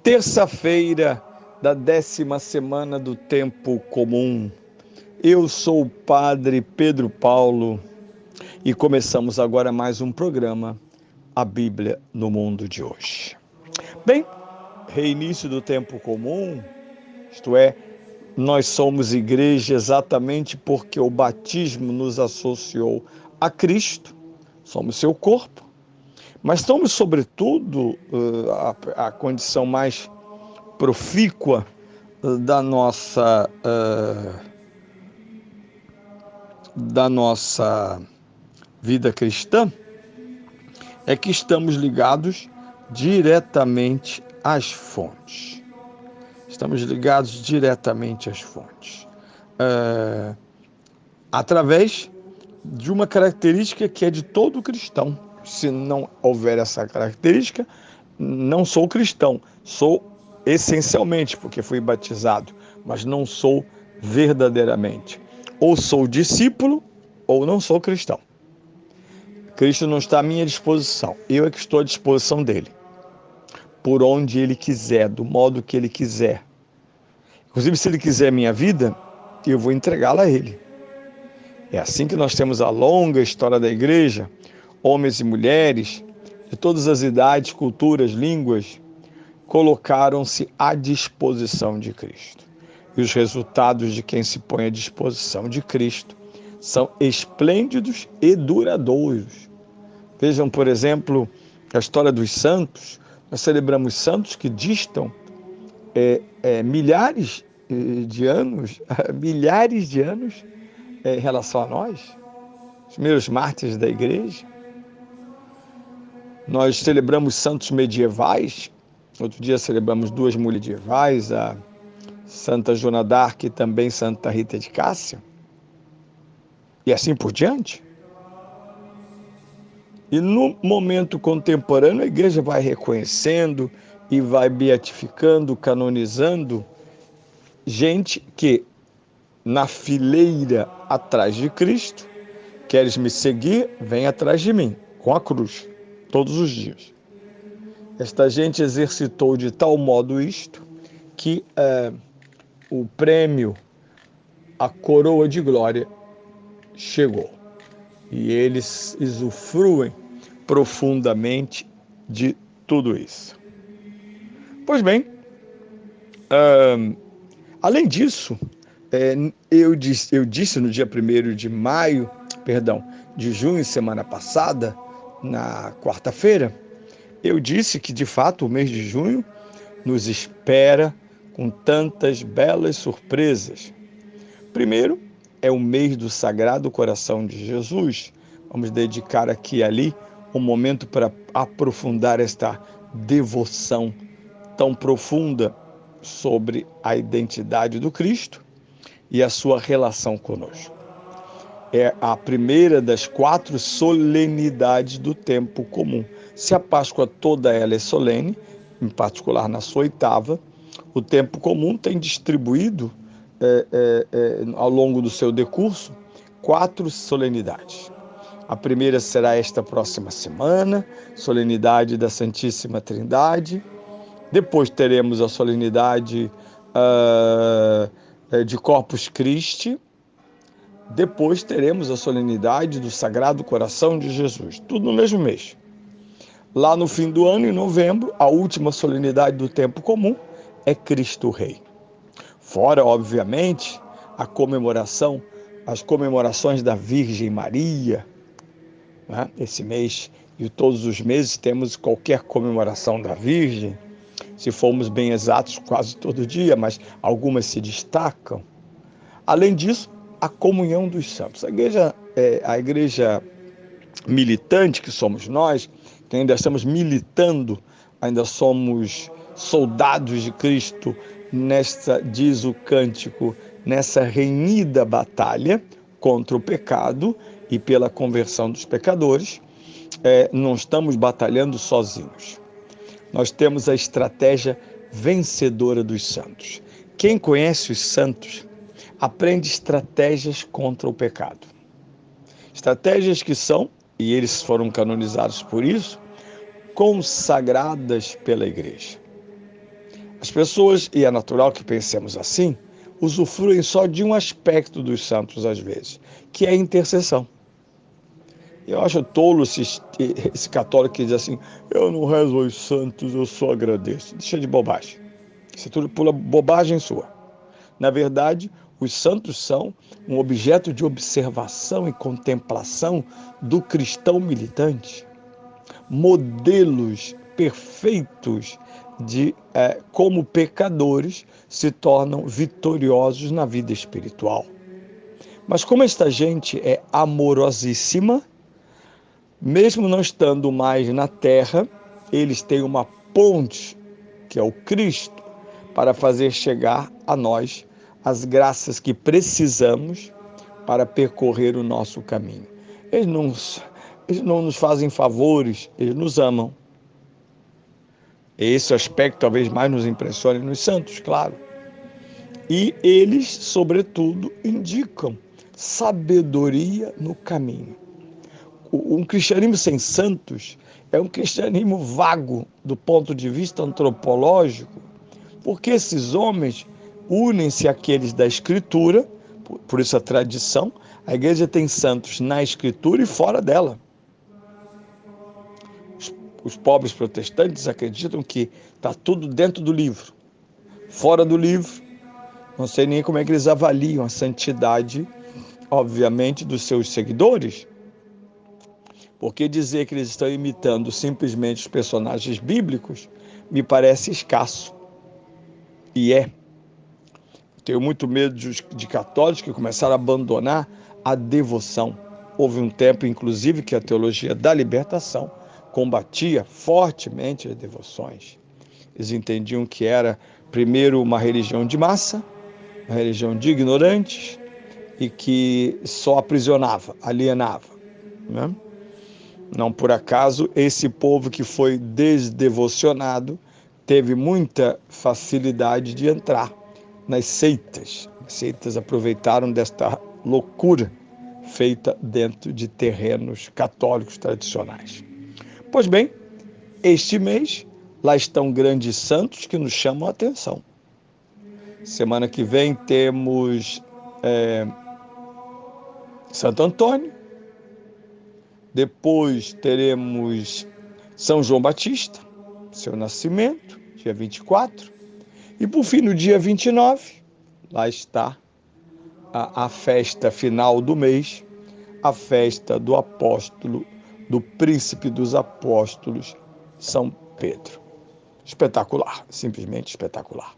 Terça-feira da 10ª semana do Tempo Comum. Eu sou o Padre Pedro Paulo e começamos agora mais um programa, A Bíblia no Mundo de Hoje. Bem, reinício do Tempo Comum, isto é, nós somos igreja exatamente porque o batismo nos associou a Cristo, somos seu corpo, mas somos, sobretudo, a condição mais profícua da nossa vida cristã é que estamos ligados diretamente às fontes. Estamos ligados diretamente às fontes. Através de uma característica que é de todo cristão. Se não houver essa característica, não sou cristão. Sou essencialmente, porque fui batizado, mas não sou verdadeiramente. Ou sou discípulo, ou não sou cristão. Cristo não está à minha disposição. Eu é que estou à disposição dele. Por onde ele quiser, do modo que ele quiser. Inclusive, se ele quiser minha vida, eu vou entregá-la a ele. É assim que nós temos a longa história da igreja, homens e mulheres, de todas as idades, culturas, línguas, colocaram-se à disposição de Cristo. E os resultados de quem se põe à disposição de Cristo são esplêndidos e duradouros. Vejam, por exemplo, a história dos santos. Nós celebramos santos que distam milhares de anos, em relação a nós, os primeiros mártires da igreja. Nós celebramos santos medievais. Outro dia celebramos duas medievais, a Santa Joana d'Arc e também Santa Rita de Cássia. E assim por diante. E no momento contemporâneo, a igreja vai reconhecendo e vai beatificando, canonizando gente que, na fileira atrás de Cristo, queres me seguir? Vem atrás de mim, com a cruz, todos os dias. Esta gente exercitou de tal modo isto que o prêmio, a coroa de glória, chegou. E eles usufruem profundamente de tudo isso. Pois bem, além disso, eu disse no dia 1º de junho, semana passada, na quarta-feira, eu disse que, de fato, o mês de junho nos espera com tantas belas surpresas. Primeiro, é o mês do Sagrado Coração de Jesus. Vamos dedicar aqui e ali um momento para aprofundar esta devoção tão profunda sobre a identidade do Cristo e a sua relação conosco. É a primeira das 4 solenidades do tempo comum. Se a Páscoa toda ela é solene, em particular na sua 8ª, o tempo comum tem distribuído ao longo do seu decurso 4 solenidades. A primeira será esta próxima semana, solenidade da Santíssima Trindade. Depois teremos a solenidade de Corpus Christi. Depois teremos a solenidade do Sagrado Coração de Jesus. Tudo no mesmo mês. Lá no fim do ano, em novembro, a última solenidade do tempo comum é Cristo Rei. Fora, obviamente, as comemorações da Virgem Maria. Né? Esse mês e todos os meses temos qualquer comemoração da Virgem. Se formos bem exatos, quase todo dia, mas algumas se destacam. Além disso, a comunhão dos santos. A igreja militante que somos nós, que ainda estamos militando, ainda somos soldados de Cristo, diz o cântico, nessa renhida batalha contra o pecado e pela conversão dos pecadores, não estamos batalhando sozinhos. Nós temos a estratégia vencedora dos santos. Quem conhece os santos aprende estratégias contra o pecado. Estratégias que são, e eles foram canonizados por isso, consagradas pela igreja. As pessoas, e é natural que pensemos assim, usufruem só de um aspecto dos santos às vezes, que é a intercessão. Eu acho tolo esse católico que diz assim, eu não rezo aos santos, eu só agradeço. Deixa de bobagem. Isso é tudo pula bobagem sua. Na verdade, os santos são um objeto de observação e contemplação do cristão militante, modelos perfeitos de como pecadores se tornam vitoriosos na vida espiritual. Mas como esta gente é amorosíssima, mesmo não estando mais na terra, eles têm uma ponte, que é o Cristo, para fazer chegar a nós as graças que precisamos para percorrer o nosso caminho. Eles não nos fazem favores, eles nos amam. Esse aspecto talvez mais nos impressione nos santos, claro. E eles, sobretudo, indicam sabedoria no caminho. Um cristianismo sem santos é um cristianismo vago do ponto de vista antropológico, porque esses homens unem-se àqueles da Escritura, por isso a tradição, a igreja tem santos na Escritura e fora dela. Os pobres protestantes acreditam que está tudo dentro do livro. Fora do livro, não sei nem como é que eles avaliam a santidade, obviamente, dos seus seguidores. Porque dizer que eles estão imitando simplesmente os personagens bíblicos me parece escasso. E é. Tenho muito medo de católicos que começaram a abandonar a devoção. Houve um tempo, inclusive, que a teologia da libertação combatia fortemente as devoções. Eles entendiam que era, primeiro, uma religião de massa, uma religião de ignorantes e que só aprisionava, alienava, né? Não por acaso, esse povo que foi desdevocionado teve muita facilidade de entrar nas seitas. As seitas aproveitaram desta loucura feita dentro de terrenos católicos tradicionais. Pois bem, este mês, lá estão grandes santos que nos chamam a atenção. Semana que vem temos Santo Antônio, depois teremos São João Batista, seu nascimento, dia 24. E por fim, no dia 29, lá está a festa final do mês, a festa do apóstolo, do príncipe dos apóstolos, São Pedro. Espetacular, simplesmente espetacular.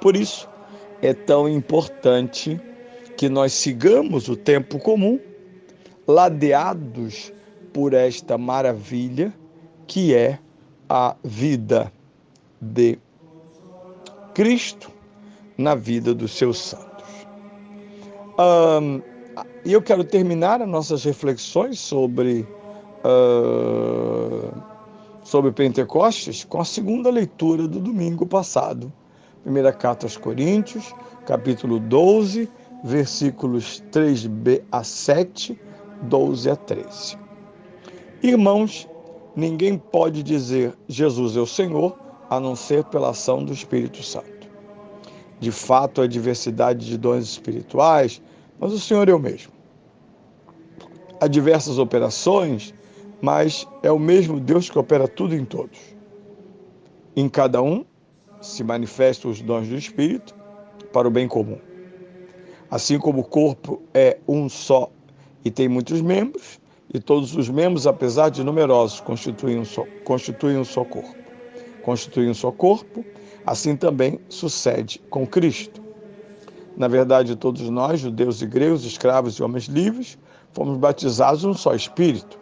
Por isso, é tão importante que nós sigamos o tempo comum, ladeados por esta maravilha que é a vida de Cristo na vida dos seus santos. E eu quero terminar as nossas reflexões sobre Pentecostes com a segunda leitura do domingo passado. Primeira carta aos Coríntios, capítulo 12, versículos 3b a 7, 12 a 13. Irmãos, ninguém pode dizer Jesus é o Senhor, a não ser pela ação do Espírito Santo. De fato, há diversidade de dons espirituais, mas o Senhor é o mesmo. Há diversas operações, mas é o mesmo Deus que opera tudo em todos. Em cada um se manifestam os dons do Espírito para o bem comum. Assim como o corpo é um só e tem muitos membros, e todos os membros, apesar de numerosos, constituem um só corpo. Constituem um só corpo, assim também sucede com Cristo. Na verdade, todos nós, judeus e gregos, escravos e homens livres, fomos batizados num só Espírito,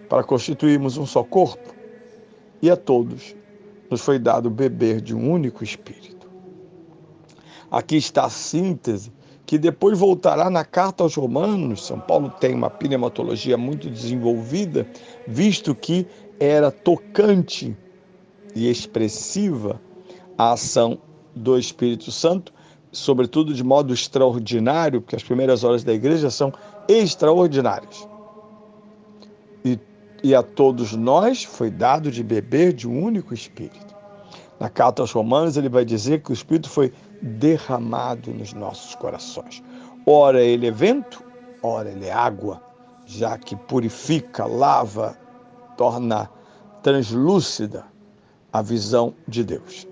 para constituirmos um só corpo, e a todos nos foi dado beber de um único Espírito. Aqui está a síntese, que depois voltará na carta aos Romanos. São Paulo tem uma pneumatologia muito desenvolvida, visto que era tocante e expressiva a ação do Espírito Santo, sobretudo de modo extraordinário, porque as primeiras horas da igreja são extraordinárias. E a todos nós foi dado de beber de um único Espírito. Na carta aos Romanos, ele vai dizer que o Espírito foi derramado nos nossos corações. Ora ele é vento, ora ele é água, já que purifica, lava, torna translúcida a visão de Deus.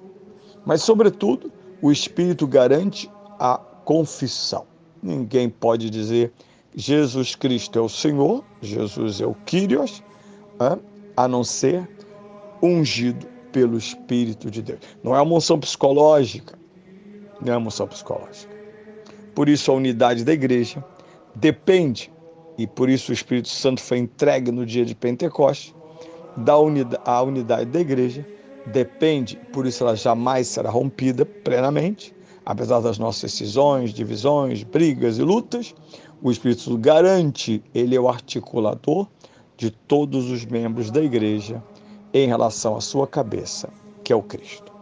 Mas, sobretudo, o Espírito garante a confissão. Ninguém pode dizer Jesus Cristo é o Senhor, Jesus é o Kyrios, a não ser ungido pelo Espírito de Deus. Não é uma unção psicológica, não é uma unção psicológica. Por isso a unidade da igreja depende, e por isso o Espírito Santo foi entregue no dia de Pentecostes, a unidade da igreja depende, por isso ela jamais será rompida plenamente, apesar das nossas cisões, divisões, brigas e lutas. O Espírito Santo garante, ele é o articulador de todos os membros da igreja em relação à sua cabeça, que é o Cristo.